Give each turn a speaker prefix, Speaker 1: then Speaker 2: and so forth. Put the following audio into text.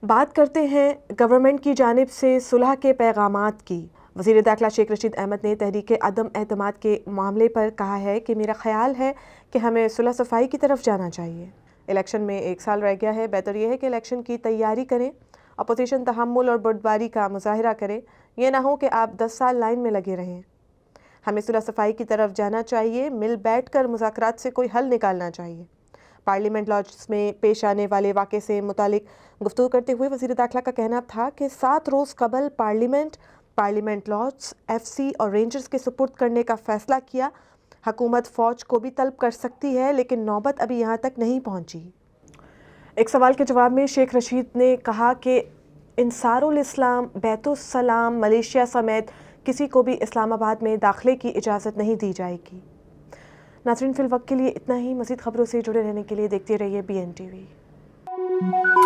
Speaker 1: بات کرتے ہیں گورنمنٹ کی جانب سے صلح کے پیغامات کی۔ وزیر داخلہ شیخ رشید احمد نے تحریک عدم اعتماد کے معاملے پر کہا ہے کہ میرا خیال ہے کہ ہمیں صلح صفائی کی طرف جانا چاہیے۔ الیکشن میں 1 سال رہ گیا ہے، بہتر یہ ہے کہ الیکشن کی تیاری کریں، اپوزیشن تحمل اور بردباری کا مظاہرہ کرے، یہ نہ ہو کہ آپ 10 سال لائن میں لگے رہیں۔ ہمیں صلح صفائی کی طرف جانا چاہیے، مل بیٹھ کر مذاکرات سے کوئی حل نکالنا چاہیے۔ پارلیمنٹ لاجز میں پیش آنے والے واقعے سے متعلق گفتگو کرتے ہوئے وزیر داخلہ کا کہنا تھا کہ 7 روز قبل پارلیمنٹ لاجز ایف سی اور رینجرز کے سپرد کرنے کا فیصلہ کیا۔ حکومت فوج کو بھی طلب کر سکتی ہے، لیکن نوبت ابھی یہاں تک نہیں پہنچی۔ ایک سوال کے جواب میں شیخ رشید نے کہا کہ انصار الاسلام، بیت السلام، ملیشیا سمیت کسی کو بھی اسلام آباد میں داخلے کی اجازت نہیں دی جائے گی۔ ناظرین، فی الوقت کے لیے اتنا ہی۔ مزید خبروں سے جڑے رہنے کے لیے دیکھتے رہیے BN TV۔